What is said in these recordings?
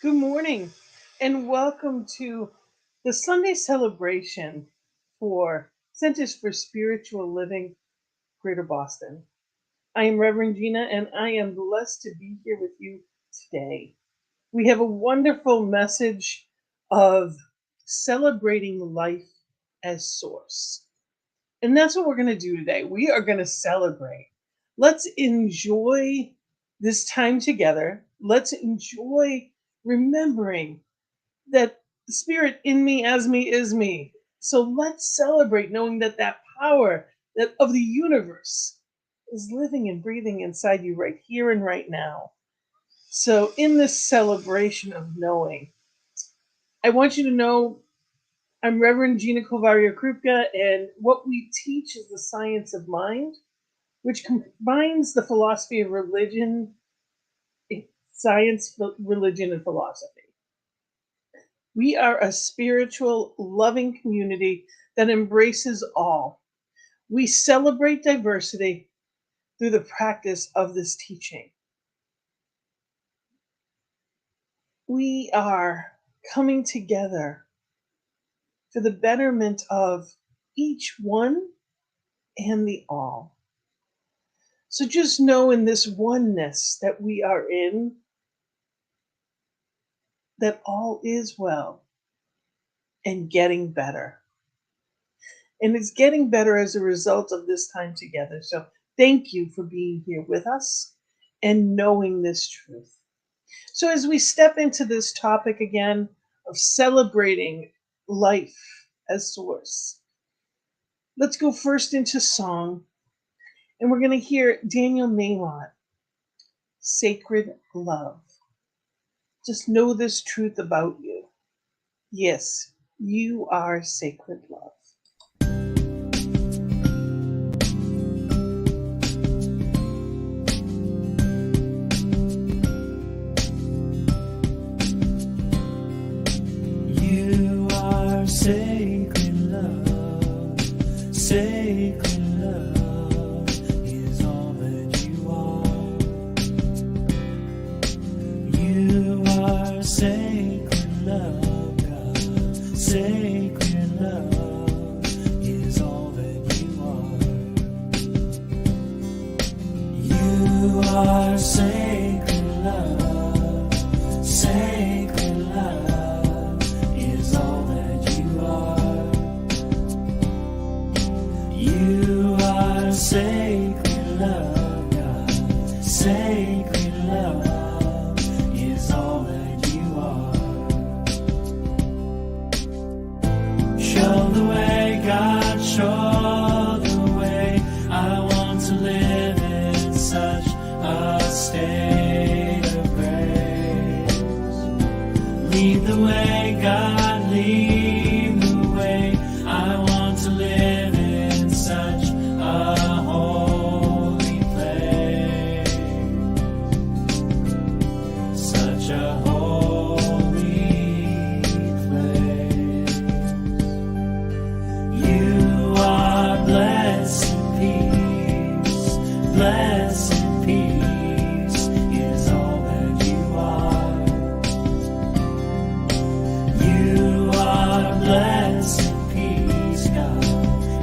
Good morning and welcome to the Sunday celebration for Centers for Spiritual Living, Greater Boston. I am Reverend Gina and I am blessed to be here with you today. We have a wonderful message of celebrating life as source. And that's what we're going to do today. We are going to celebrate. Let's enjoy this time together. Let's enjoy remembering that the spirit in me as me is me. So let's celebrate knowing that that power that of the universe is living and breathing inside you right here and right now. So in this celebration of knowing, I want you to know I'm Reverend Gina Colvario Krupka, and what we teach is the science of mind, which combines the philosophy of religion, science, religion, and philosophy. We are a spiritual, loving community that embraces all. We celebrate diversity through the practice of this teaching. We are coming together for the betterment of each one and the all. So just know in this oneness that we are in, that all is well and getting better. And it's getting better as a result of this time together. So thank you for being here with us and knowing this truth. So as we step into this topic again of celebrating life as source, let's go first into song. And we're going to hear Daniel Nahmont, Sacred Love. Just know this truth about you. Yes, you are sacred love. You are sacred love, sacred love is all that you are. You are sacred love, God, sacred love is all that you are. You are sacred love, sacred love is all that you are. You are sacred love, God, sacred love is all that you are. Show the way, God, show the way. I want to live in such a state of grace. Lead the way, God, lead the way. I want to live in such a holy place. Such a holy place. You are blessed peace, blessed peace is all that you are. You are blessed peace, God,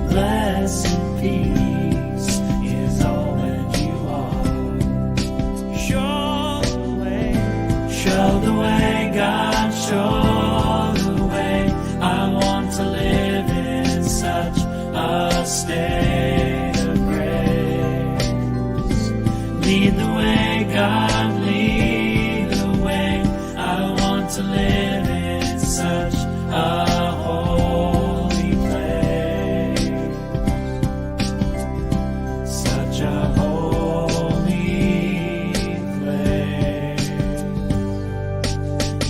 blessed peace is all that you are. Show the way, God, show the way. I want to live in such a state of grace. Lead the way, God, lead the way. I want to live in such a holy place. Such a holy place.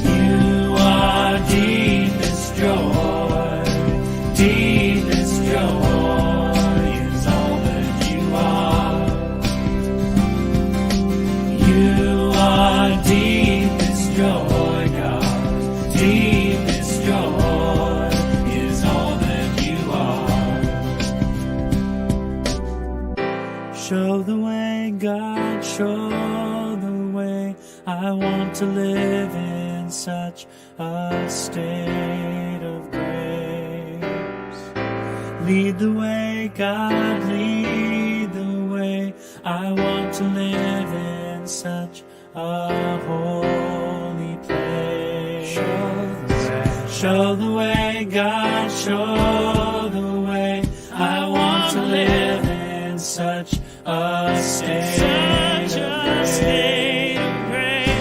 You are deepest joy, deepest joy is all that you are. You are deepest joy, God, deepest joy is all that you are. Show the way, God, show the way. I want to live in such a state of grace. Lead the way, God, lead the way. I want to live in such a holy place. Show the way, God, show the way. I want to live in such a state of grace.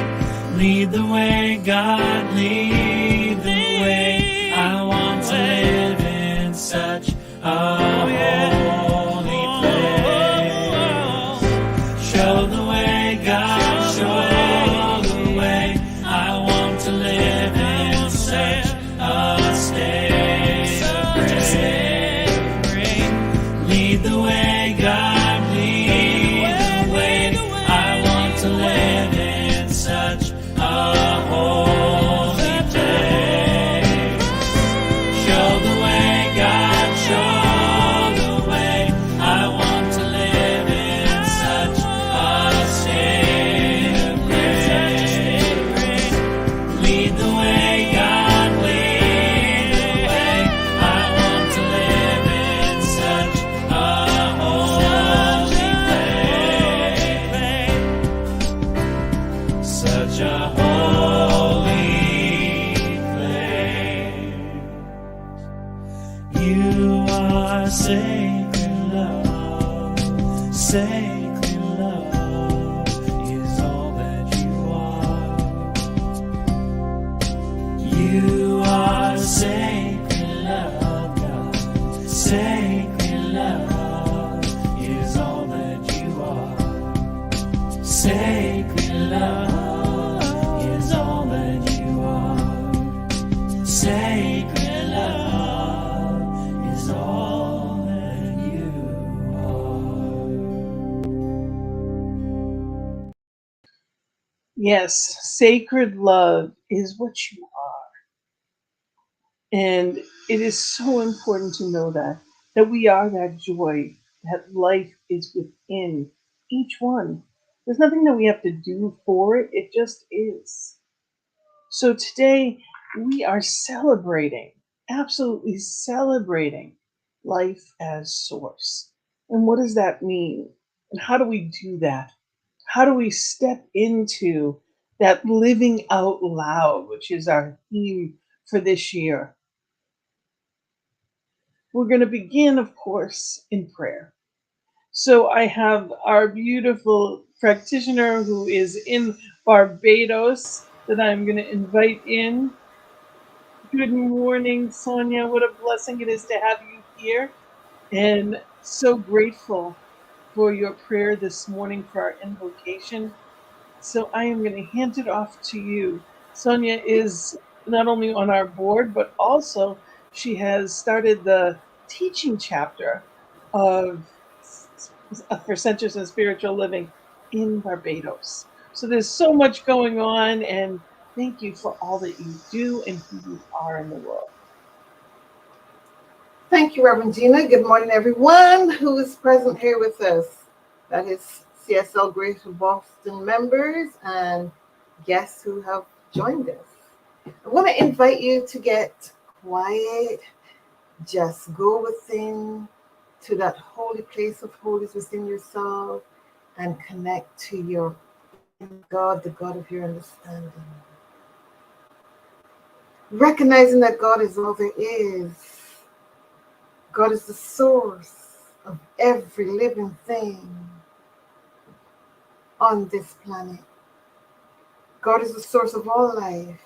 Lead the way, God, lead the way. I want to live in such a holy place. Show the way, God, show the way. I want to live in such a state of grace. Lead the way, God, lead the way. I want to live in such a holy place. Show the way, God, show the way. I want to live in such a state of grace. Lead the way, God, lead the way. I want to live in such a holy place. Such a holy place. You are sacred love. Sacred love is all that you are. You are sacred love, God. Sacred love is all that you are. Sacred love is all that you are. Sacred love is all that you are. Yes, sacred love is what you are. And it is so important to know that we are that joy, that life is within each one. There's nothing that we have to do for it, it just is. So today we are celebrating, absolutely celebrating life as source. And what does that mean? And how do we do that? How do we step into that living out loud, which is our theme for this year? We're going to begin, of course, in prayer. So I have our beautiful practitioner who is in Barbados that I'm going to invite in. Good morning, Sonia. What a blessing it is to have you here. And so grateful for your prayer this morning for our invocation. So I am going to hand it off to you. Sonia is not only on our board, but also she has started the teaching chapter of for Centers and Spiritual Living in Barbados. So there's so much going on, and thank you for all that you do and who you are in the world. Thank you, Reverend Gina. Good morning, everyone who is present here with us. That is CSL Greater Boston members and guests who have joined us. I want to invite you to get quiet, just go within to that holy place of holies within yourself and connect to your God, the God of your understanding. Recognizing that God is all there is. God is the source of every living thing on this planet. God is the source of all life.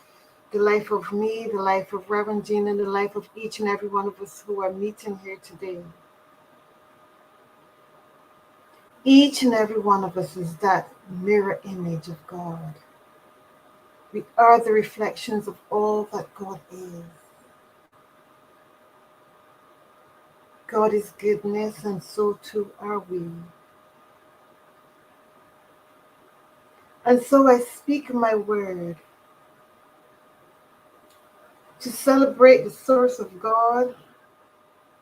The life of me, the life of Reverend Gina, and the life of each and every one of us who are meeting here today. Each and every one of us is that mirror image of God. We are the reflections of all that God is. God is goodness, and so too are we. And so I speak my word to celebrate the source of God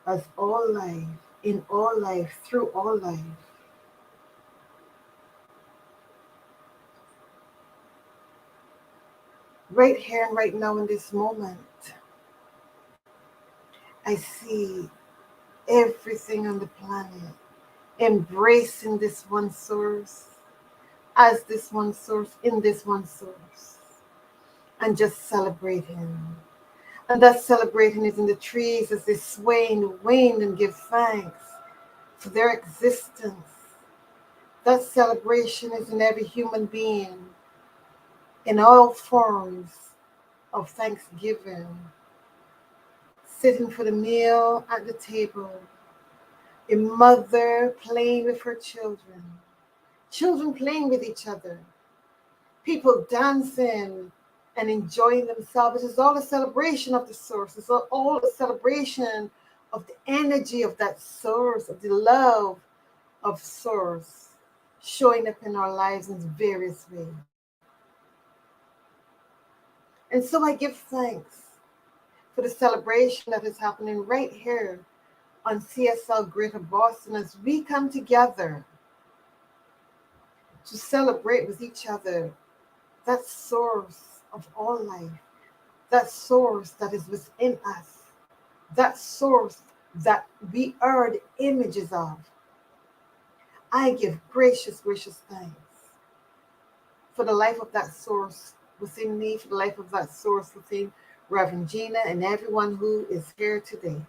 as all life, in all life, through all life. Right here and right now in this moment, I see everything on the planet embracing this one source, as this one source, in this one source, and just celebrating. And that celebrating is in the trees as they sway in the wind and give thanks for their existence. That celebration is in every human being, in all forms of thanksgiving, sitting for the meal at the table, a mother playing with her children, children playing with each other, people dancing and enjoying themselves. It is all a celebration of the source. It's all a celebration of the energy of that source, of the love of source showing up in our lives in various ways. And so I give thanks for the celebration that is happening right here on CSL Greater Boston as we come together to celebrate with each other that source of all life, that source that is within us, that source that we are the images of. I give gracious, gracious thanks for the life of that source within me, for the life of that source within Reverend Gina and everyone who is here today.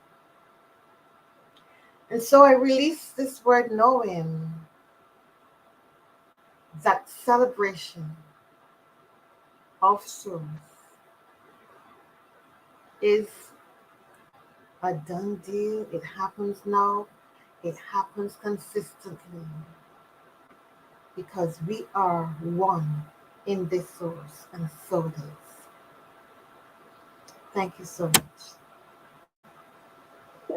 And so I release this word knowing that celebration of source is a done deal. It happens now. It happens consistently because we are one in this source, and so it is. Thank you so much.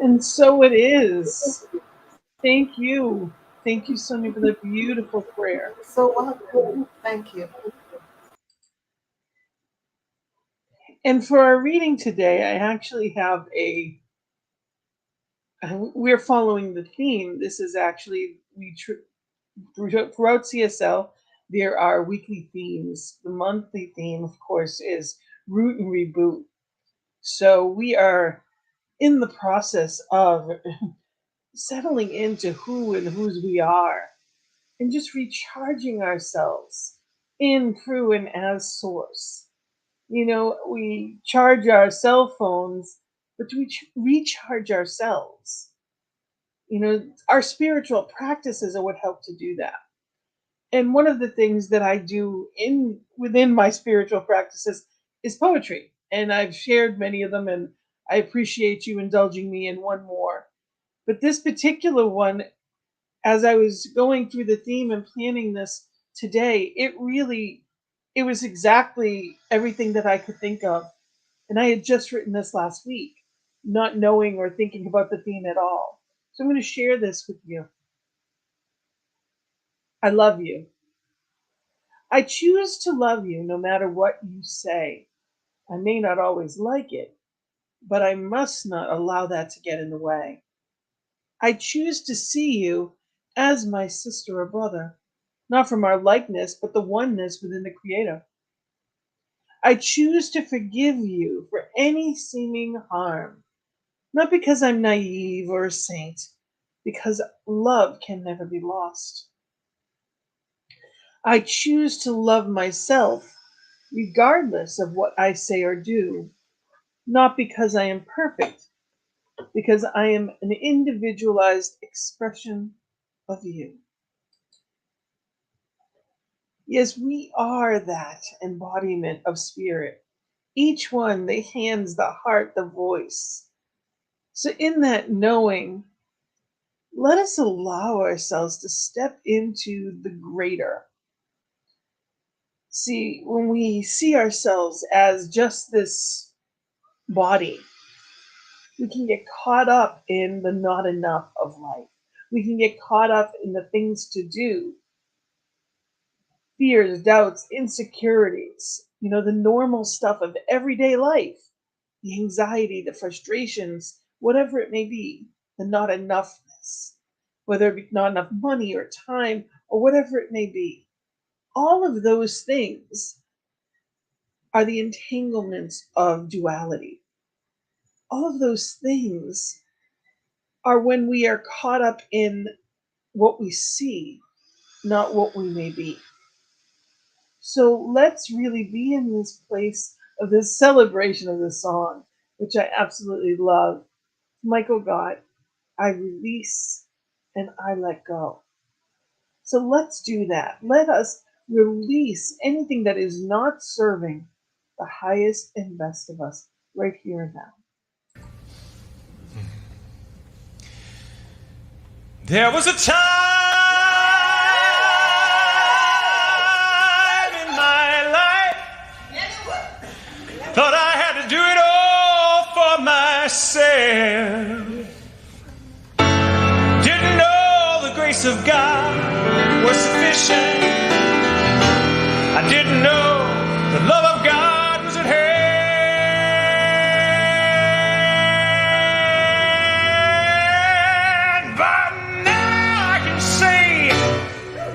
And so it is. Thank you. Thank you, Sonia, for that beautiful prayer. So welcome. Thank you. And for our reading today, I actually have we're following the theme. This is actually, throughout CSL, there are weekly themes. The monthly theme, of course, is root and reboot. So we are in the process of settling into who and whose we are and just recharging ourselves in, through, and as source. You know, we charge our cell phones, but we recharge ourselves. You know, our spiritual practices are what help to do that. And one of the things that I do in within my spiritual practices is poetry. And I've shared many of them, and I appreciate you indulging me in one more. But this particular one, as I was going through the theme and planning this today, it was exactly everything that I could think of. And I had just written this last week, not knowing or thinking about the theme at all. So I'm going to share this with you. I love you. I choose to love you no matter what you say. I may not always like it, but I must not allow that to get in the way. I choose to see you as my sister or brother, not from our likeness, but the oneness within the Creator. I choose to forgive you for any seeming harm, not because I'm naive or a saint, because love can never be lost. I choose to love myself regardless of what I say or do, not because I am perfect, because I am an individualized expression of you. Yes, we are that embodiment of spirit. Each one, the hands, the heart, the voice. So, in that knowing, let us allow ourselves to step into the greater. See, when we see ourselves as just this body, we can get caught up in the not enough of life. We can get caught up in the things to do, fears, doubts, insecurities, you know, the normal stuff of everyday life, the anxiety, the frustrations, whatever it may be, the not enoughness, whether it be not enough money or time or whatever it may be. All of those things are the entanglements of duality. All of those things are when we are caught up in what we see, not what we may be. So let's really be in this place of this celebration of the song, which I absolutely love. Michael God, I release and I let go. So let's do that. Let us release anything that is not serving the highest and best of us right here and now. There was a time in my life, thought I had to do it all for myself. Didn't know the grace of God was sufficient. I didn't know the love of God was at hand. But now I can say,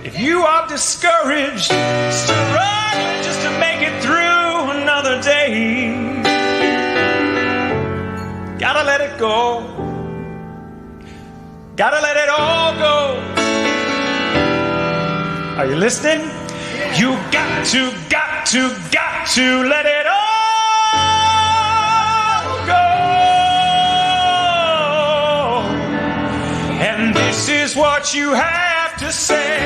if you are discouraged, struggling just to make it through another day, gotta let it go. Gotta let it all go. Are you listening? You got to let it all go. And this is what you have to say.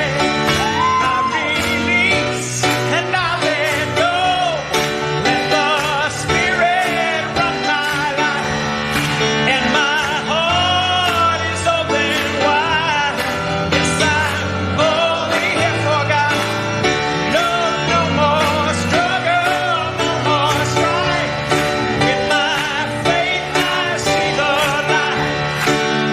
I release and I let go. Let the Spirit run my life. And my heart is open wide. Yes, I'm only here for God. No more struggle, no more strife. With my faith I see the light.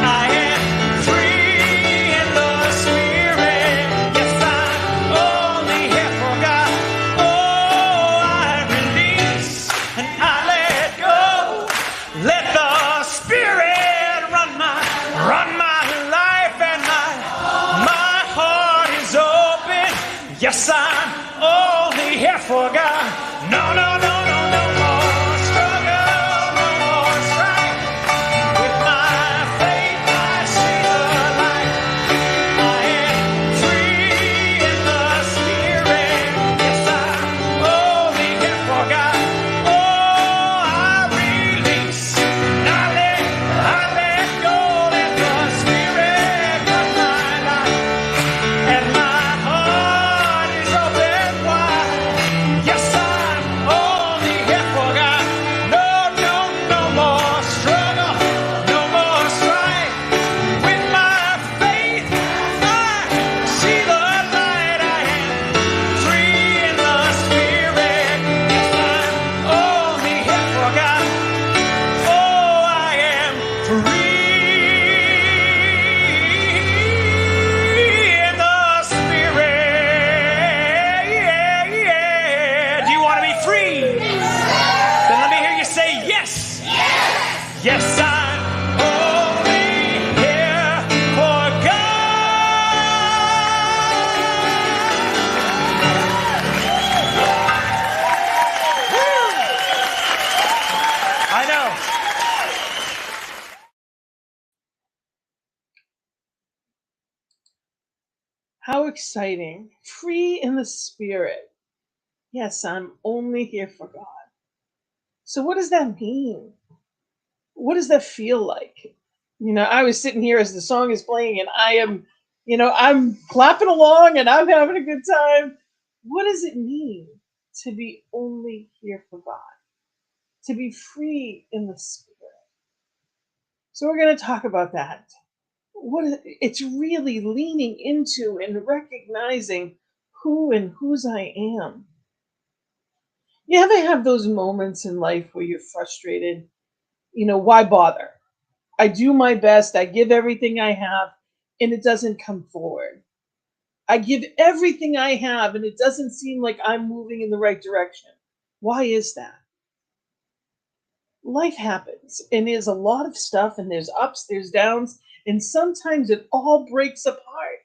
I am free in the Spirit. Yes, I'm only here for God. Oh, I release and I let go. Let the Spirit run my life, and my heart is open. Yes, I'm only here for God. No more struggle, no more strife. With my faith I see the light. I am free in the Spirit. Yes, I'm only here for God. Oh, I release. I let go. Let the Spirit run my life. And my heart is open wide. Yes, I'm only here for God. No more struggle, no more strife. With my faith, I see the light. I am free in the Spirit. Yes, I'm only here for God. Oh, I am free in the Spirit. Do you want to be free? Then let me hear you say yes. Yes, I'm only here for God. I know. How exciting. Free in the Spirit. Yes, I'm only here for God. So, what does that mean? What does that feel like? I was sitting here as the song is playing and I'm clapping along and I'm having a good time. What does it mean to be only here for God? To be free in the Spirit. So, we're going to talk about that. It's really leaning into and recognizing who and whose I am. You ever have those moments in life where you're frustrated? Why bother? I do my best, I give everything I have, and it doesn't come forward. I give everything I have, and it doesn't seem like I'm moving in the right direction. Why is that? Life happens, and there's a lot of stuff, and there's ups, there's downs, and sometimes it all breaks apart.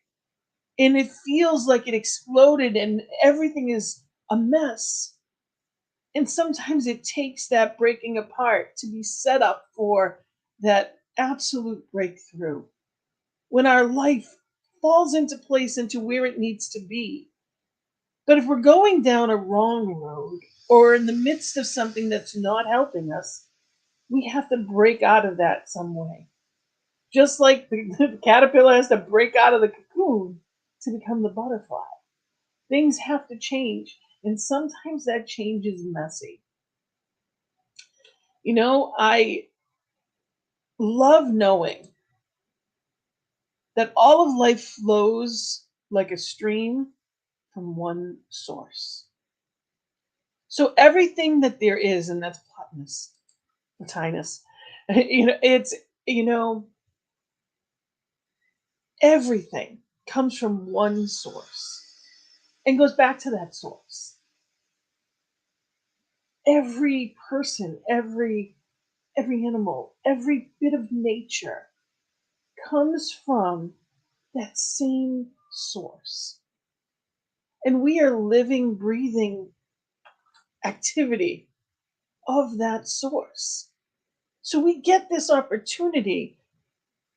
And it feels like it exploded, and everything is a mess. And sometimes it takes that breaking apart to be set up for that absolute breakthrough. When our life falls into place into where it needs to be. But if we're going down a wrong road or in the midst of something that's not helping us, we have to break out of that some way. Just like the caterpillar has to break out of the cocoon to become the butterfly. Things have to change, and sometimes that change is messy. I love knowing that all of life flows like a stream from one source. So everything that there is, and that's Plotinus, it's, you know, everything comes from one source and goes back to that source. Every person, every animal, every bit of nature comes from that same source. And we are living, breathing activity of that source. So we get this opportunity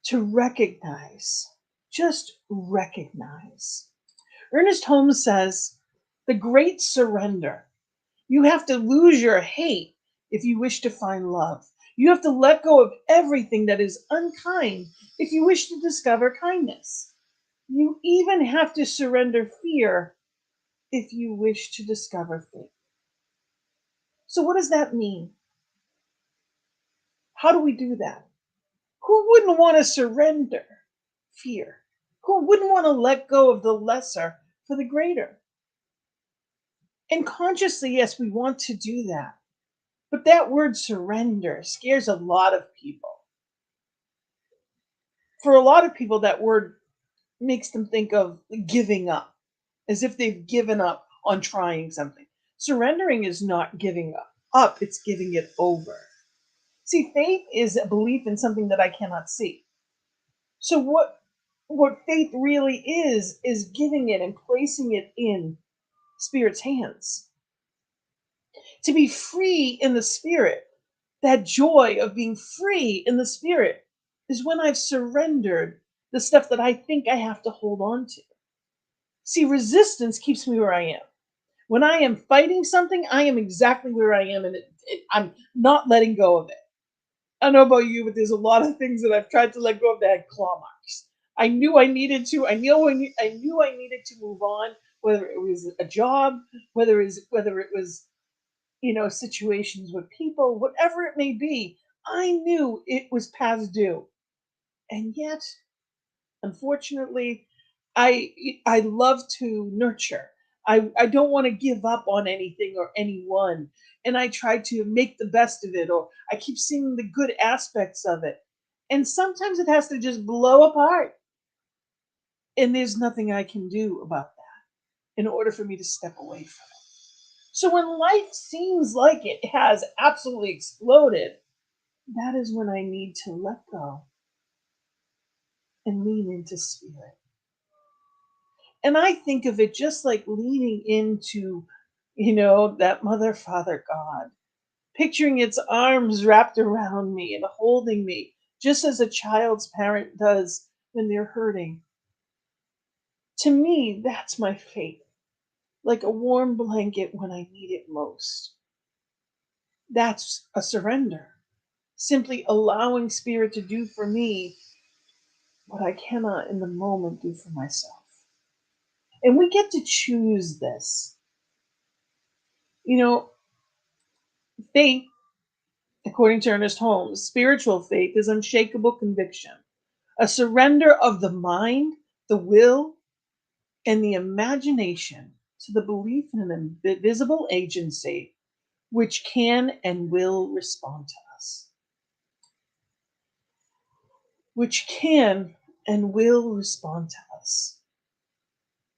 to recognize, just recognize. Ernest Holmes says, the great surrender. You have to lose your hate if you wish to find love. You have to let go of everything that is unkind if you wish to discover kindness. You even have to surrender fear if you wish to discover faith. So, what does that mean? How do we do that? Who wouldn't want to surrender fear? Who wouldn't want to let go of the lesser for the greater? And consciously, yes, we want to do that. But that word surrender scares a lot of people. For a lot of people, that word makes them think of giving up, as if they've given up on trying something. Surrendering is not giving up, it's giving it over. See, faith is a belief in something that I cannot see. So what faith really is giving it and placing it in Spirit's hands. To be free in the Spirit, that joy of being free in the Spirit is when I've surrendered the stuff that I think I have to hold on to. See, resistance keeps me where I am. When I am fighting something, I am exactly where I am, and I'm not letting go of it. I don't know about you, but there's a lot of things that I've tried to let go of that had claw marks. I knew I needed to. I knew I needed to move on. Whether it was a job, whether it was situations with people, whatever it may be, I knew it was past due, and yet, unfortunately, I love to nurture. I don't want to give up on anything or anyone. And I try to make the best of it, or I keep seeing the good aspects of it. And sometimes it has to just blow apart. And there's nothing I can do about that in order for me to step away from it. So when life seems like it has absolutely exploded, that is when I need to let go and lean into Spirit. And I think of it just like leaning into, that mother, father, God, picturing its arms wrapped around me and holding me, just as a child's parent does when they're hurting. To me, that's my faith, like a warm blanket when I need it most. That's a surrender, simply allowing Spirit to do for me what I cannot in the moment do for myself. And we get to choose this. You know, faith, according to Ernest Holmes, spiritual faith is unshakable conviction, a surrender of the mind, the will, and the imagination to the belief in an invisible agency which can and will respond to us. Which can and will respond to us.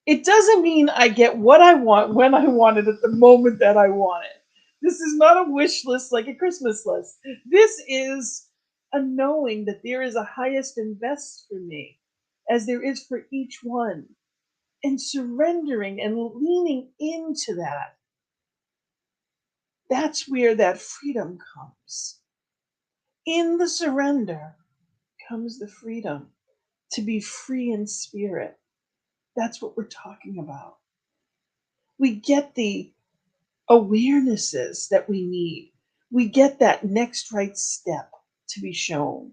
It doesn't mean I get what I want when I want it at the moment that I want it. This is not a wish list like a Christmas list. This is a knowing that there is a highest and best for me, as there is for each one, and surrendering and leaning into that That's where that freedom comes. In the surrender comes the freedom to be free in spirit. That's what we're talking about. We get the awarenesses that we need. We get that next right step to be shown.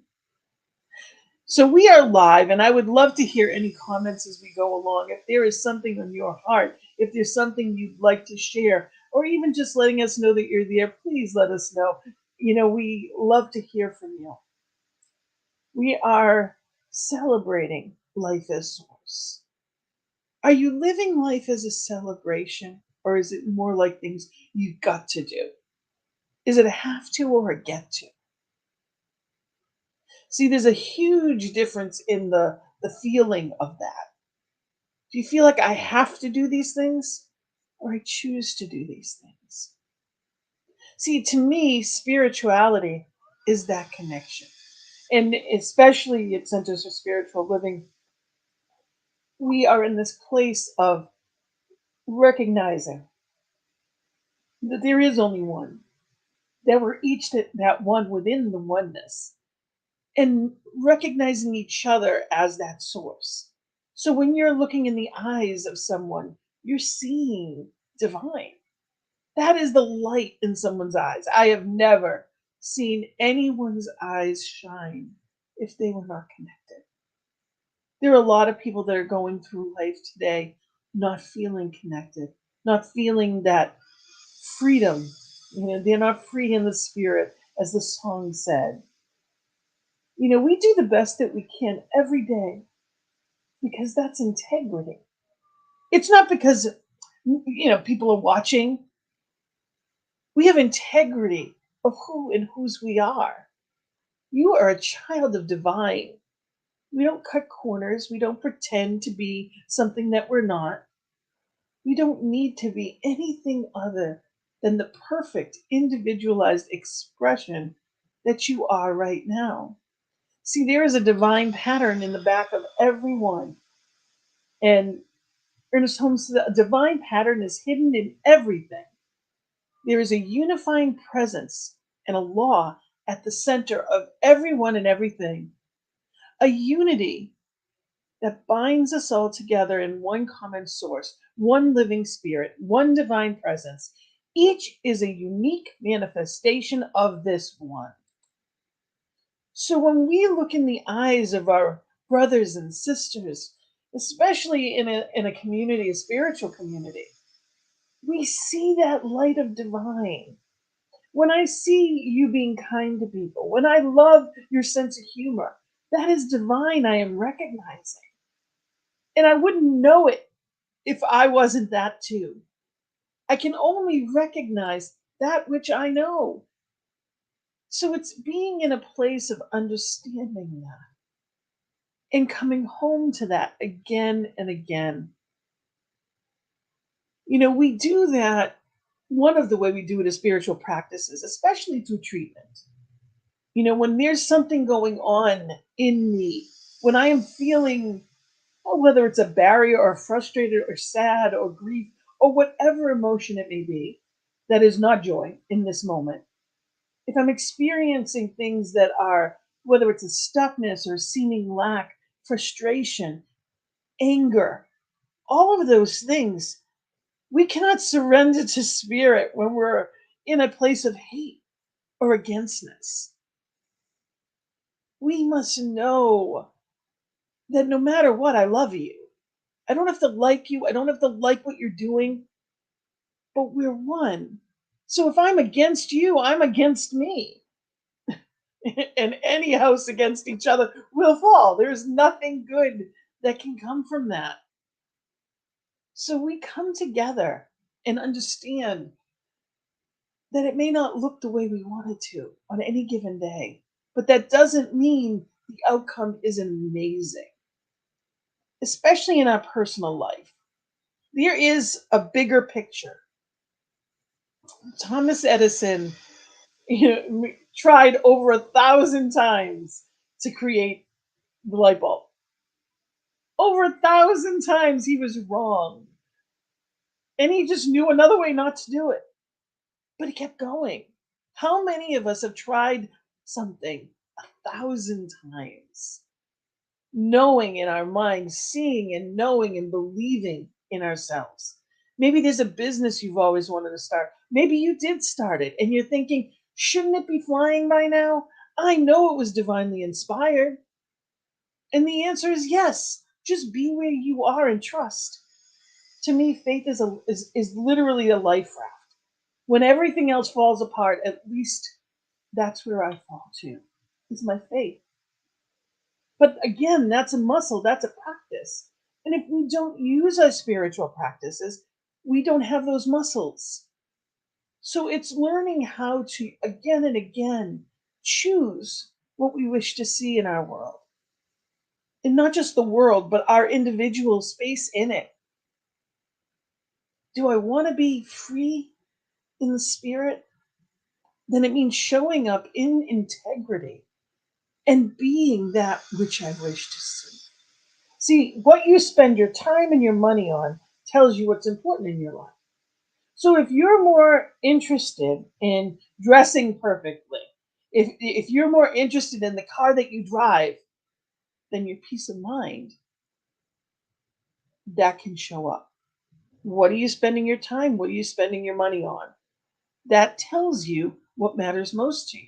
So we are live, and I would love to hear any comments as we go along. If there is something on your heart, if there's something you'd like to share, or even just letting us know that you're there, please let us know. We love to hear from you. We are celebrating life as source. Are you living life as a celebration, or is it more like things you've got to do? Is it a have to or a get to? See, there's a huge difference in the feeling of that. Do you feel like I have to do these things, or I choose to do these things? See, to me, spirituality is that connection. And especially at Centers for Spiritual Living, we are in this place of recognizing that there is only one, that we're each that one within the oneness, and recognizing each other as that source. So when you're looking in the eyes of someone, you're seeing divine. That is the light in someone's eyes. I have never seen anyone's eyes shine if they were not connected. There are a lot of people that are going through life today not feeling connected, not feeling that freedom. They're not free in the spirit, as the song said. We do the best that we can every day because that's integrity. It's not because people are watching. We have integrity of who and whose we are. You are a child of divine. We don't cut corners. We don't pretend to be something that we're not. We don't need to be anything other than the perfect individualized expression that you are right now. See, there is a divine pattern in the back of everyone. And Ernest Holmes said a divine pattern is hidden in everything. There is a unifying presence and a law at the center of everyone and everything, a unity that binds us all together in one common source, one living spirit, one divine presence. Each is a unique manifestation of this one. So when we look in the eyes of our brothers and sisters, especially in a community, a spiritual community, we see that light of divine. When I see you being kind to people, when I love your sense of humor, that is divine, I am recognizing. And I wouldn't know it if I wasn't that too. I can only recognize that which I know. So it's being in a place of understanding that and coming home to that again and again. We do that. One of the way we do it is spiritual practices, especially through treatment. When there's something going on in me, when I am feeling, whether it's a barrier or frustrated or sad or grief or whatever emotion it may be, that is not joy in this moment. If I'm experiencing things that are, whether it's a stuckness or seeming lack, frustration, anger, all of those things, we cannot surrender to spirit when we're in a place of hate or againstness. We must know that no matter what, I love you. I don't have to like you. I don't have to like what you're doing, but we're one. So if I'm against you, I'm against me. And any house against each other will fall. There's nothing good that can come from that. So we come together and understand that it may not look the way we want it to on any given day, but that doesn't mean the outcome isn't amazing, especially in our personal life. There is a bigger picture. Thomas Edison tried over 1,000 times to create the light bulb. Over 1,000 times he was wrong. And he just knew another way not to do it. but it kept going. How many of us have tried something 1,000 times, knowing in our minds, seeing and knowing and believing in ourselves? Maybe there's a business you've always wanted to start. Maybe you did start it and you're thinking, shouldn't it be flying by now? I know it was divinely inspired. And the answer is yes. Just be where you are and trust. To me, faith is literally a life raft. When everything else falls apart, at least that's where I fall to. Is my faith. But again, that's a muscle, that's a practice. And if we don't use our spiritual practices, we don't have those muscles. So it's learning how to, again and again, choose what we wish to see in our world. And not just the world, but our individual space in it. Do I want to be free in the spirit? Then it means showing up in integrity and being that which I wish to see. See, what you spend your time and your money on tells you what's important in your life. So if you're more interested in dressing perfectly, if you're more interested in the car that you drive than your peace of mind, that can show up. What are you spending your time? What are you spending your money on? That tells you what matters most to you.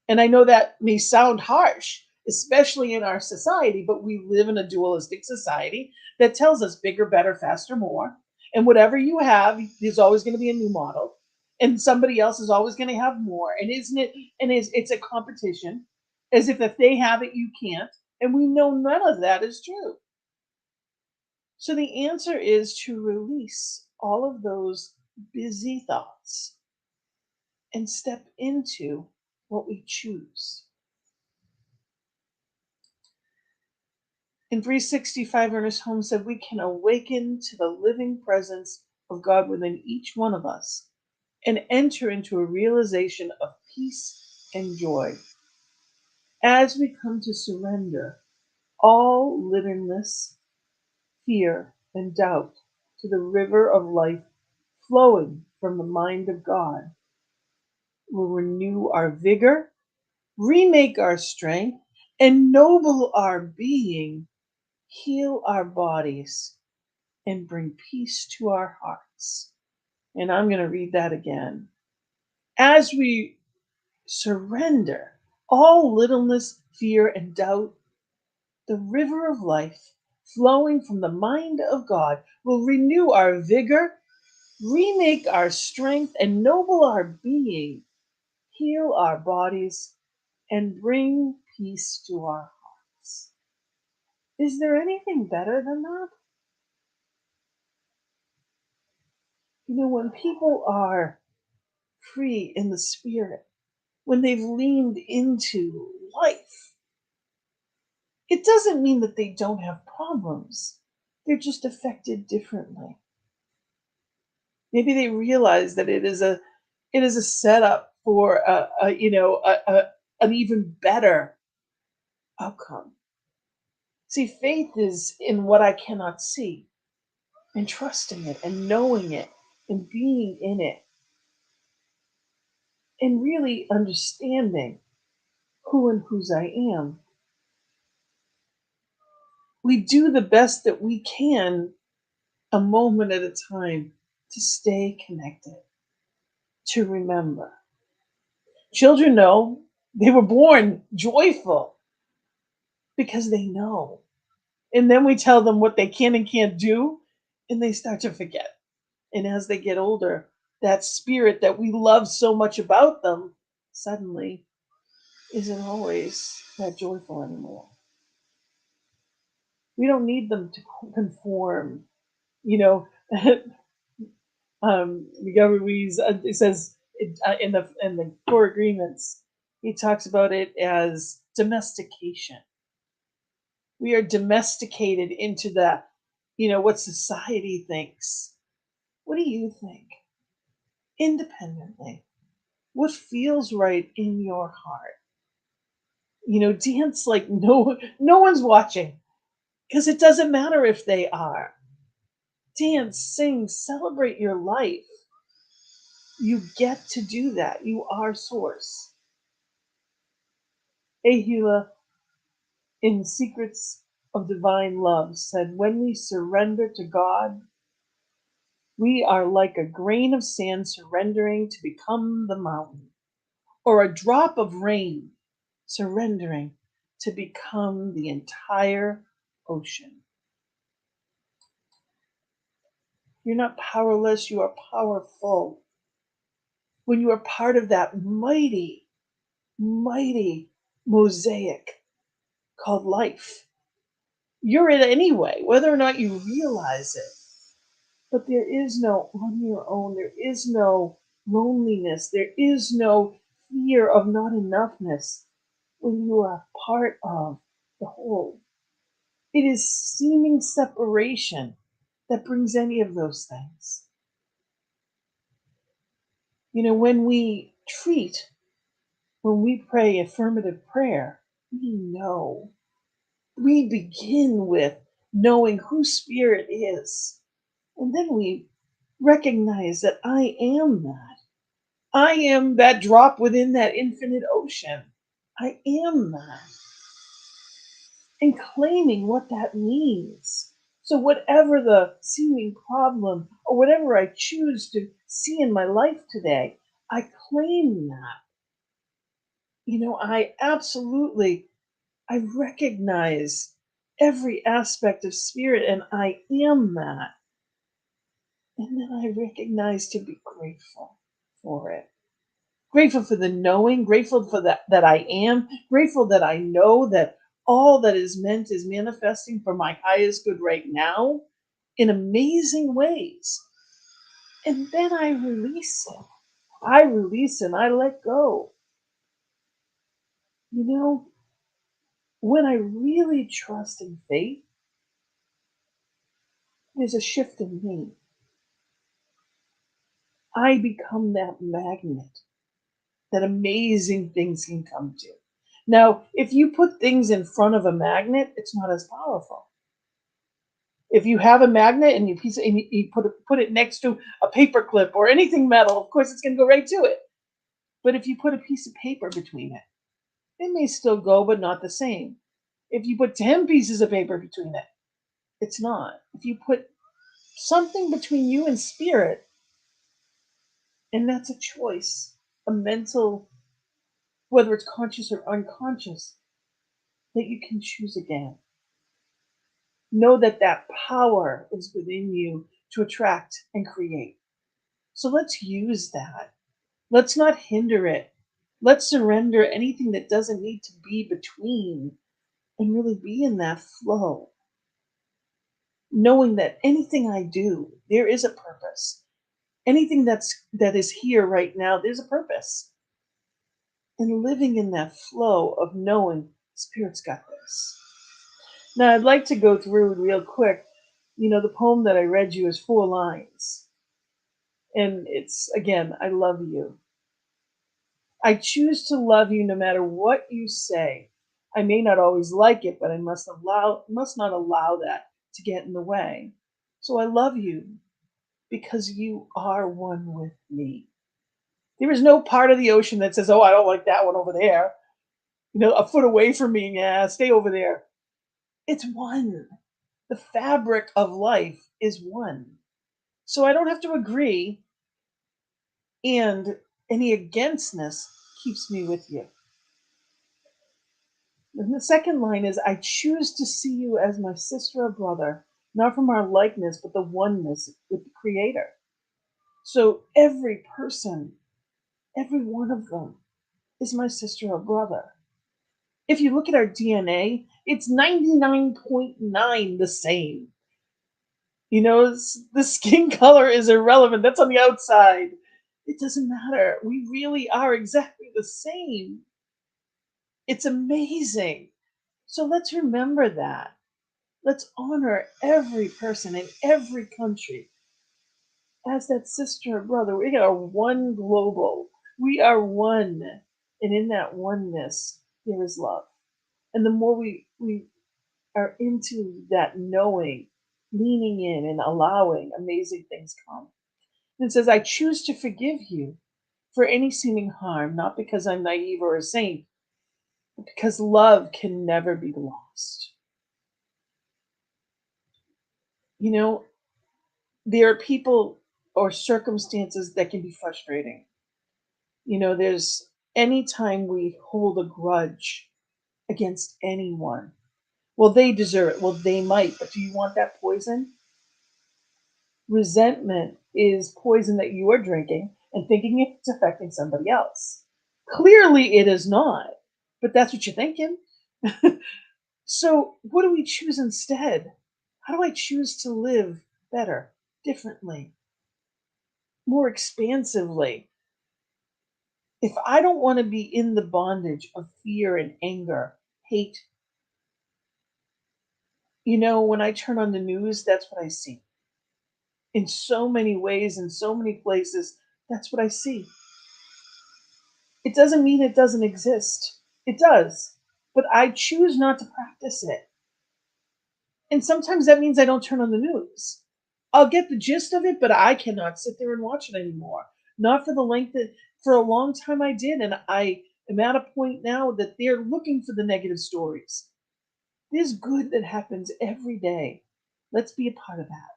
And I know that may sound harsh, especially in our society, but we live in a dualistic society that tells us bigger, better, faster, more. And whatever you have, there's always going to be a new model. And somebody else is always going to have more. And isn't it? And it's a competition, as if they have it, you can't. And we know none of that is true. So the answer is to release all of those busy thoughts and step into what we choose. In 365, Ernest Holmes said, we can awaken to the living presence of God within each one of us and enter into a realization of peace and joy. As we come to surrender all littleness, fear, and doubt to the river of life flowing from the mind of God, we'll renew our vigor, remake our strength, ennoble our being, heal our bodies, and bring peace to our hearts. And I'm going to read that again. As we surrender all littleness, fear, and doubt, the river of life flowing from the mind of God will renew our vigor, remake our strength, ennoble our being, heal our bodies, and bring peace to our hearts. Is there anything better than that? When people are free in the spirit, when they've leaned into life, it doesn't mean that they don't have problems. They're just affected differently. Maybe they realize that it is a setup for an even better outcome. See, faith is in what I cannot see, and trusting it and knowing it and being in it and really understanding who and whose I am. We do the best that we can a moment at a time to stay connected, to remember. Children know they were born joyful because they know. And then we tell them what they can and can't do, and they start to forget. And as they get older, that spirit that we love so much about them suddenly isn't always that joyful anymore. We don't need them to conform. You know, Miguel Ruiz it says in the core agreements, he talks about it as domestication. We are domesticated into what society thinks. What do you think? Independently, what feels right in your heart? Dance like no one's watching, because it doesn't matter if they are. Dance, sing, celebrate your life. You get to do that. You are source. Ahula in Secrets of Divine Love said, when we surrender to God, we are like a grain of sand surrendering to become the mountain, or a drop of rain surrendering to become the entire ocean. You're not powerless, you are powerful. When you are part of that mighty, mighty mosaic called life, you're it anyway, whether or not you realize it. But there is no on your own, there is no loneliness, there is no fear of not enoughness when you are part of the whole. It is seeming separation that brings any of those things. You know, when we pray affirmative prayer, we know. We begin with knowing who Spirit is. And then we recognize that I am that. I am that drop within that infinite ocean. I am that. And claiming what that means. So, whatever the seeming problem or whatever I choose to see in my life today, I claim that. You know, I recognize every aspect of spirit and I am that. And then I recognize to be grateful for it. Grateful for the knowing, grateful for that I am, grateful that I know that all that is meant is manifesting for my highest good right now in amazing ways. And then I release it. I release and I let go. You know, when I really trust in faith, there's a shift in me. I become that magnet that amazing things can come to. Now, if you put things in front of a magnet, it's not as powerful. If you have a magnet and you put it next to a paper clip or anything metal, of course it's going to go right to it. But if you put a piece of paper between it, it may still go, but not the same. If you put 10 pieces of paper between it, it's not. If you put something between you and spirit, and that's a choice, a mental, whether it's conscious or unconscious, that you can choose again. Know that that power is within you to attract and create. So let's use that. Let's not hinder it. Let's surrender anything that doesn't need to be between and really be in that flow. Knowing that anything I do, there is a purpose. Anything that is here right now, there's a purpose. And living in that flow of knowing Spirit's got this. Now, I'd like to go through real quick. You know, the poem that I read you is 4 lines. And it's, again, I love you. I choose to love you no matter what you say. I may not always like it, but I must not allow that to get in the way. So I love you because you are one with me. There is no part of the ocean that says, "Oh, I don't like that one over there. You know, a foot away from me, yeah, stay over there." It's one. The fabric of life is one. So I don't have to agree, and any againstness keeps me with you. And the second line is, I choose to see you as my sister or brother, not from our likeness, but the oneness with the Creator. So every person, every one of them, is my sister or brother. If you look at our DNA, it's 99.9 the same. You know, the skin color is irrelevant. That's on the outside. It doesn't matter. We really are exactly the same. It's amazing. So let's remember that. Let's honor every person in every country as that sister or brother. We are one global. We are one. And in that oneness, there is love. And the more we are into that knowing, leaning in and allowing, amazing things come. And it says, I choose to forgive you for any seeming harm, not because I'm naive or a saint, but because love can never be lost. You know, there are people or circumstances that can be frustrating. There's anytime we hold a grudge against anyone, well, they deserve it. Well, they might, but do you want that poison? Resentment is poison that you are drinking and thinking it's affecting somebody else. Clearly, it is not, but that's what you're thinking. So, what do we choose instead? How do I choose to live better, differently, more expansively? If I don't want to be in the bondage of fear and anger, hate, when I turn on the news, that's what I see. In so many ways, in so many places, that's what I see. It doesn't mean it doesn't exist. It does. But I choose not to practice it. And sometimes that means I don't turn on the news. I'll get the gist of it, but I cannot sit there and watch it anymore. Not for the length that for a long time I did. And I am at a point now that they're looking for the negative stories. There's good that happens every day. Let's be a part of that.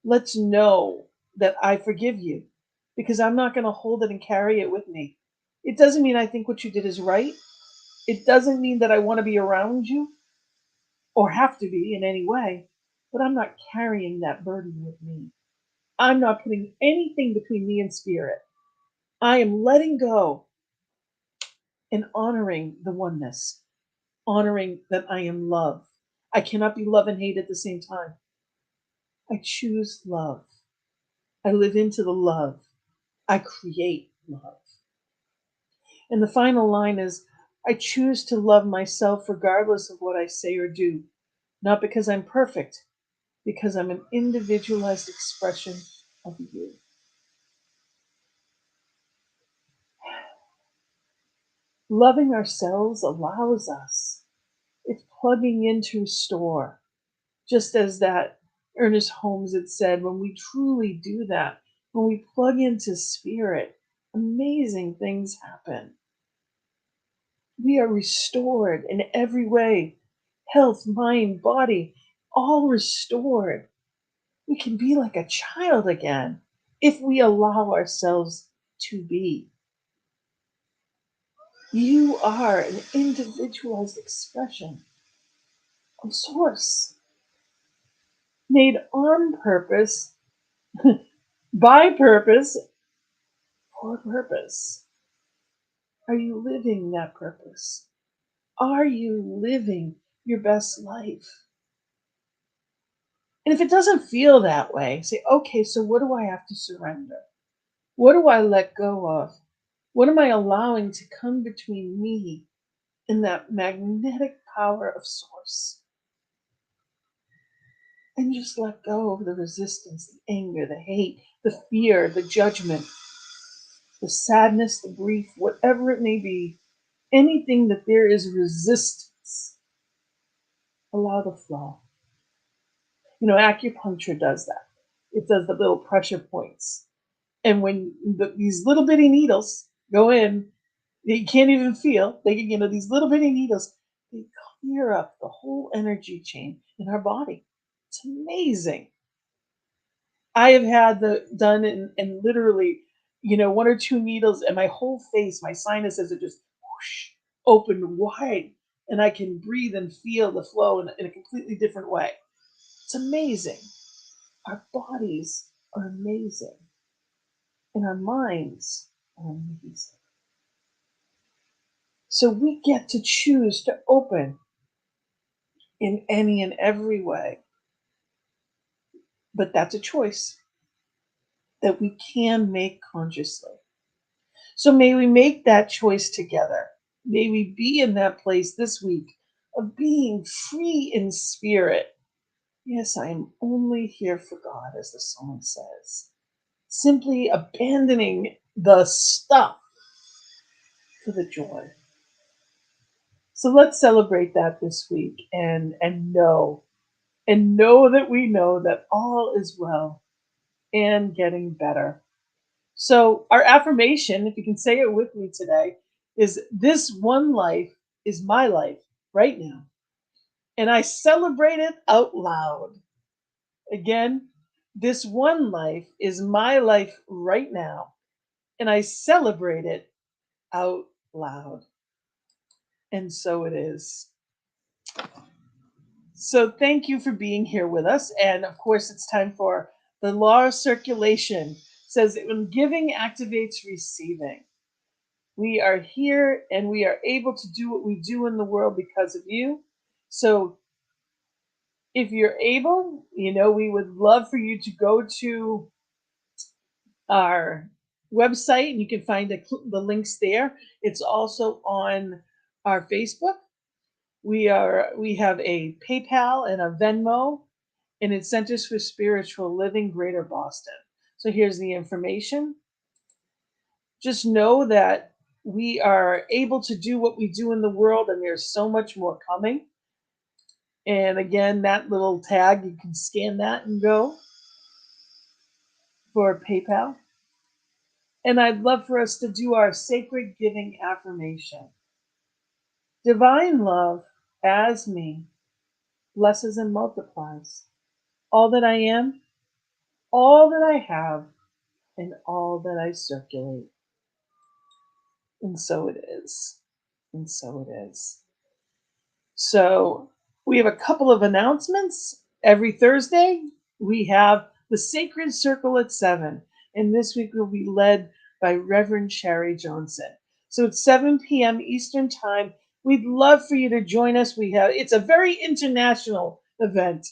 Let's know that I forgive you because I'm not going to hold it and carry it with me. It doesn't mean I think what you did is right. It doesn't mean that I want to be around you or have to be in any way, but I'm not carrying that burden with me. I'm not putting anything between me and spirit. I am letting go and honoring the oneness, honoring that I am love. I cannot be love and hate at the same time. I choose love. I live into the love. I create love. And the final line is I choose to love myself regardless of what I say or do, not because I'm perfect, because I'm an individualized expression of you. Loving ourselves allows us. It's plugging into restore. Just as that Ernest Holmes had said, when we truly do that, when we plug into spirit, amazing things happen. We are restored in every way, health, mind, body, all restored. We can be like a child again if we allow ourselves to be. You are an individualized expression of source, made on purpose, by purpose, for purpose. Are you living that purpose? Are you living your best life? And if it doesn't feel that way, say, okay, so what do I have to surrender? What do I let go of? What am I allowing to come between me and that magnetic power of source? And just let go of the resistance, the anger, the hate, the fear, the judgment, the sadness, the grief, whatever it may be, anything that there is resistance, allow the flow. Acupuncture does that. It does the little pressure points. And when these little bitty needles go in, you can't even feel. These little bitty needles, they clear up the whole energy chain in our body. It's amazing. I have had the done and literally, one or two needles, and my whole face, my sinuses are just whoosh, open wide, and I can breathe and feel the flow in a completely different way. It's amazing. Our bodies are amazing, and our minds are amazing. So we get to choose to open in any and every way, but that's a choice that we can make consciously. So may we make that choice together. May we be in that place this week of being free in spirit. Yes, I am only here for God, as the song says. Simply abandoning the stuff for the joy. So let's celebrate that this week and know that we know that all is well. and getting better. So, our affirmation, if you can say it with me today, is this one life is my life right now. And I celebrate it out loud. Again, this one life is my life right now. And I celebrate it out loud. And so it is. So thank you for being here with us. And of course, it's time for the law of circulation. It says that when giving activates receiving. We are here and we are able to do what we do in the world because of you. So if you're able, we would love for you to go to our website and you can find the links there. It's also on our Facebook. We have a PayPal and a Venmo, and it's Centers for Spiritual Living, Greater Boston. So here's the information. Just know that we are able to do what we do in the world, and there's so much more coming. And again, that little tag, you can scan that and go for PayPal. And I'd love for us to do our sacred giving affirmation. Divine love, as me, blesses and multiplies all that I am, all that I have, and all that I circulate. And so it is. And so it is. So we have a couple of announcements. Every Thursday, we have the Sacred Circle at 7. And this week will be led by Reverend Sherry Johnson. So it's 7 p.m. Eastern Time. We'd love for you to join us. It's a very international event.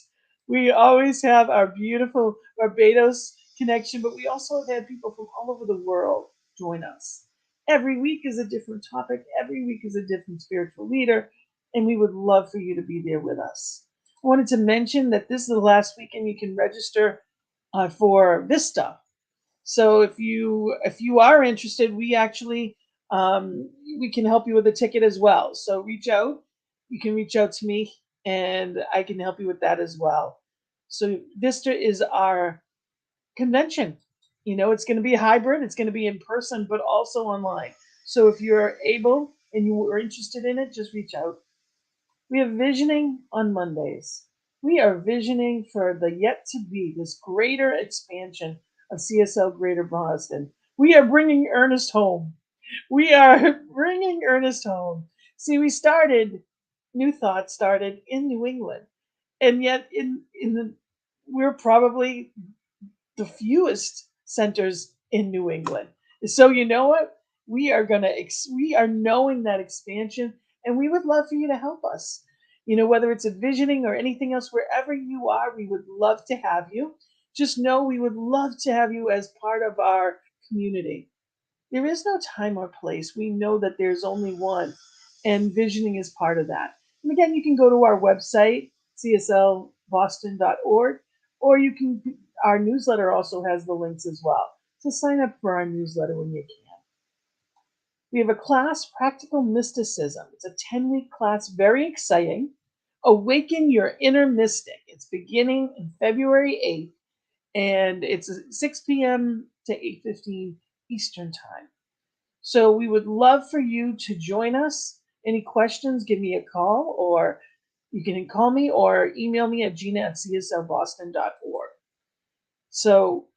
We always have our beautiful Barbados connection, but we also have had people from all over the world join us. Every week is a different topic. Every week is a different spiritual leader, and we would love for you to be there with us. I wanted to mention that this is the last weekend you can register for Vista. So if you are interested, we can help you with a ticket as well. So reach out. You can reach out to me, and I can help you with that as well. So Vista is our convention. It's going to be hybrid. It's going to be in person, but also online. So if you're able and you are interested in it, just reach out. We have visioning on Mondays. We are visioning for the yet to be, this greater expansion of CSL Greater Boston. We are bringing Ernest home. We are bringing Ernest home. See, New Thought started in New England, and yet we're probably the fewest centers in New England. So you know what? We are knowing that expansion, and we would love for you to help us. Whether it's a visioning or anything else, wherever you are, we would love to have you. Just know we would love to have you as part of our community. There is no time or place. We know that there's only one, and visioning is part of that. And again, you can go to our website, cslboston.org, or our newsletter also has the links as well. So sign up for our newsletter when you can. We have a class, Practical Mysticism. It's a 10-week class, very exciting. Awaken Your Inner Mystic. It's beginning in February 8th, and it's 6 p.m. to 8:15 Eastern Time. So we would love for you to join us. Any questions, give me a call, or you can call me or email me at gina@cslboston.org. So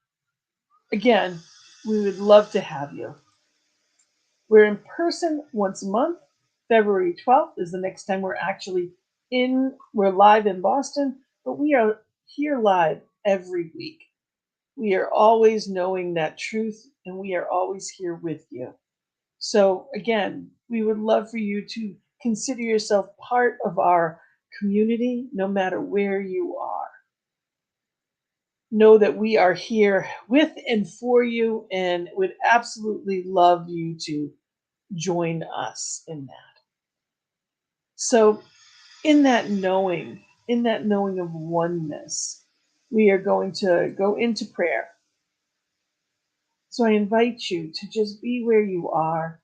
again, we would love to have you. We're in person once a month. February 12th is the next time we're live in Boston, but we are here live every week. We are always knowing that truth, and we are always here with you. So again, we would love for you to consider yourself part of our community, no matter where you are. Know that we are here with and for you, and would absolutely love you to join us in that. So in that knowing of oneness, we are going to go into prayer. So I invite you to just be where you are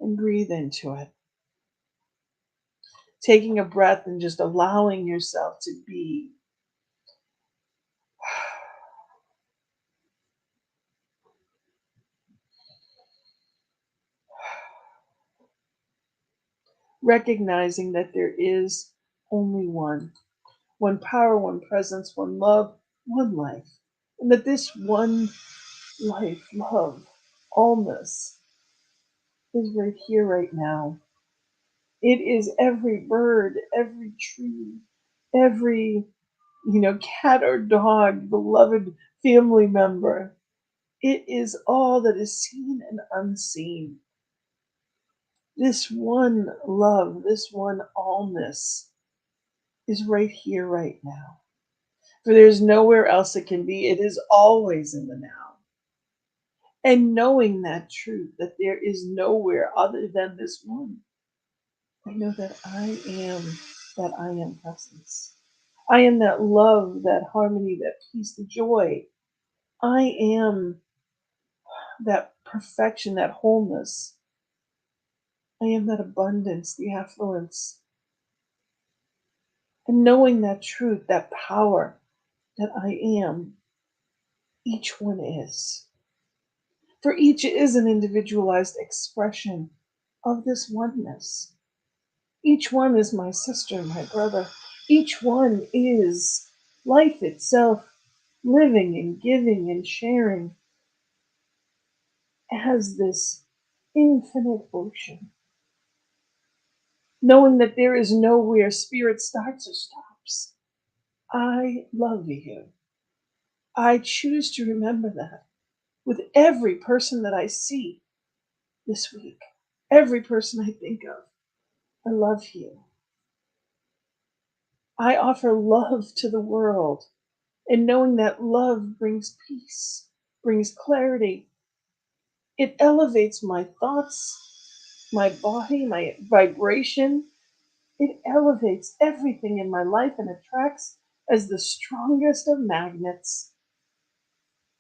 and breathe into it. Taking a breath and just allowing yourself to be. recognizing that there is only one power, one presence, one love, one life. And that this one life, love, allness is right here, right now. It is every bird, every tree, every, cat or dog, beloved family member. It is all that is seen and unseen. This one love, this one allness is right here, right now. For there's nowhere else it can be. It is always in the now. And knowing that truth, that there is nowhere other than this one, I know that I am presence. I am that love, that harmony, that peace, the joy. I am that perfection, that wholeness. I am that abundance, the affluence. And knowing that truth, that power that I am, each one is. For each is an individualized expression of this oneness. Each one is my sister, my brother. Each one is life itself, living and giving and sharing as this infinite ocean. Knowing that there is nowhere spirit starts or stops. I love you. I choose to remember that with every person that I see this week, every person I think of. I love you. I offer love to the world, and knowing that love brings peace, brings clarity. It elevates my thoughts, my body, my vibration. It elevates everything in my life and attracts as the strongest of magnets.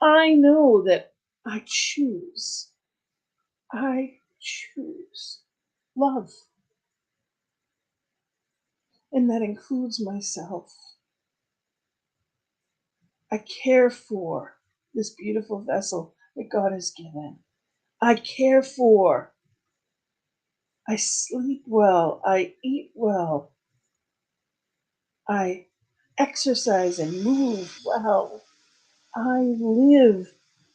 I know that I choose. I choose love, and that includes myself. I care for this beautiful vessel that God has given. I care for. I sleep well. I eat well. I exercise and move well. I live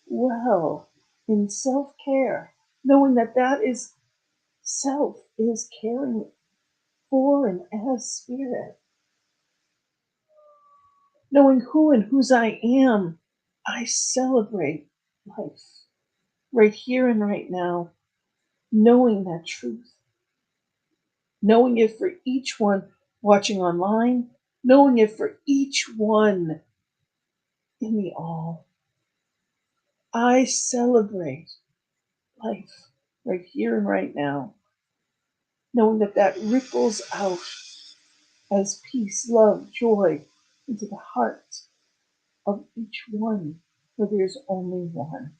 well in self care, knowing that that is self is caring for and as spirit. Knowing who and whose I am, I celebrate life right here and right now, knowing that truth, knowing it for each one watching online, knowing it for each one in the all. I celebrate life right here and right now, knowing that that ripples out as peace, love, joy into the heart of each one, for there's only one.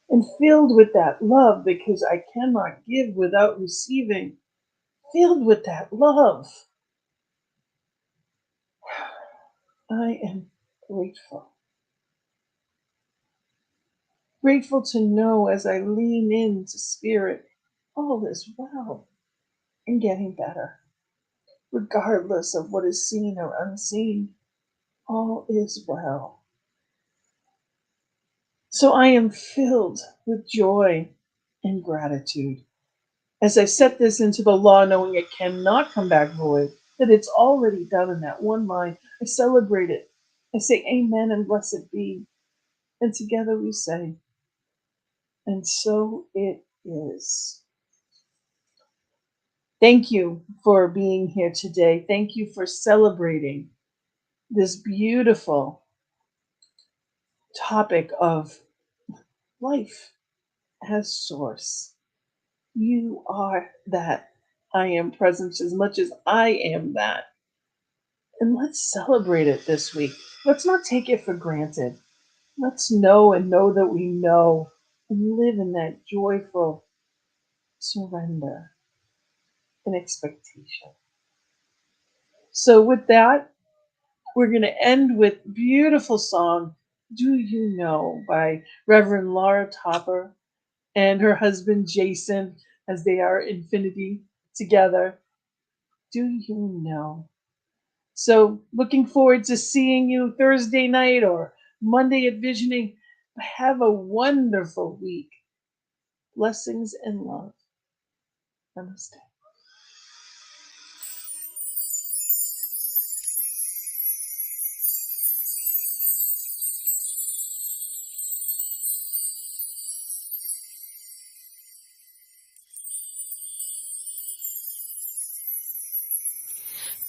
And filled with that love, because I cannot give without receiving, filled with that love, I am grateful. Grateful to know as I lean into spirit, all is well and getting better, regardless of what is seen or unseen, all is well. So I am filled with joy and gratitude as I set this into the law, knowing it cannot come back void, that it's already done in that one line. I celebrate it. I say amen and blessed be. And together we say, and so it is. Thank you for being here today. Thank you for celebrating this beautiful topic of life as source. You are that. I am presence as much as I am that. And let's celebrate it this week. Let's not take it for granted. Let's know and know that we know and live in that joyful surrender and expectation. So, with that, we're going to end with beautiful song "Do You Know" by Reverend Laura Topper and her husband Jason as they are infinity together. Do you know? So, looking forward to seeing you Thursday night or Monday at Visioning. Have a wonderful week. Blessings and love. Namaste.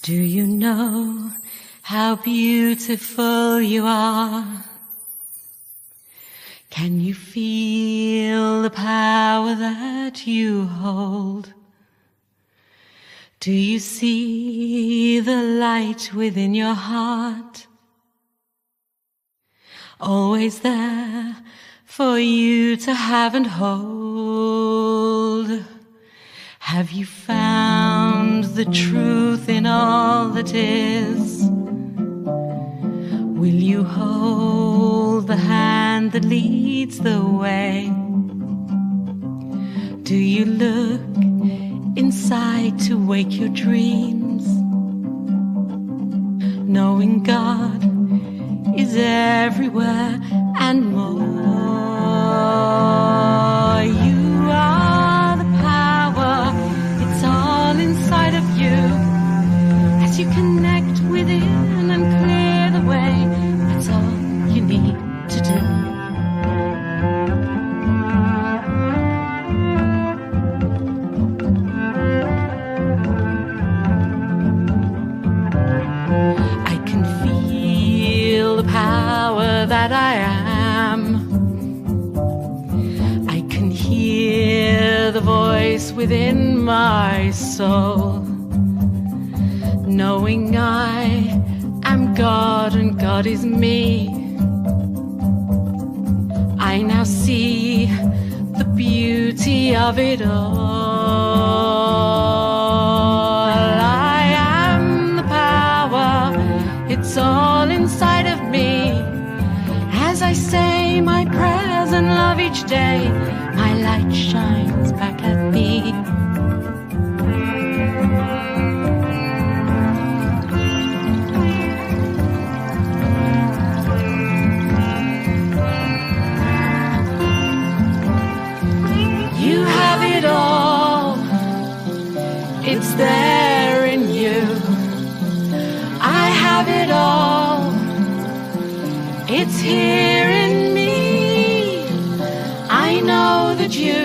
Do you know how beautiful you are? Can you feel the power that you hold? Do you see the light within your heart? Always there for you to have and hold. Have you found the truth in all that is? Will you hold the hand that leads the way? Do you look inside to wake your dreams? Knowing God is everywhere and more. You are the power, it's all inside of you. As you connect within and clear the way, that's all you need to do. I can feel the power that I am. I can hear the voice within my soul, knowing I am God and God is me. I now see the beauty of it all. I am the power, it's all inside of me. As I say my prayers and love each day, my light shines back at me. You have it all, it's there in you. I have it all, it's here in me. I know that you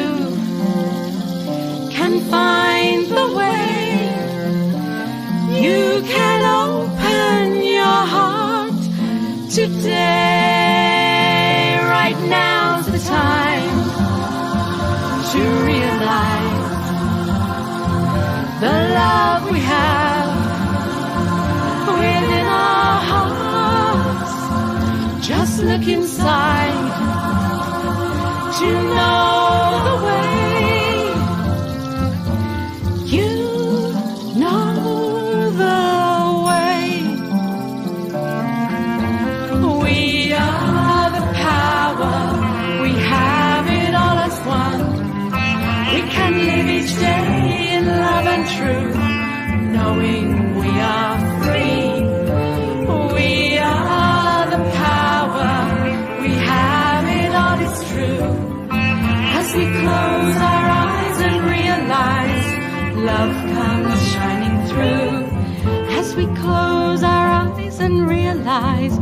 can find the way. You can open your heart today. Right now's the time to realize the love we have within our hearts. Just look inside to know the way. You know the way. We are the power, we have it all as one. We can live each day in love and truth, knowing we are free. We are the power, we have it all, it's true. As we close our eyes and realize love comes shining through. As we close our eyes and realize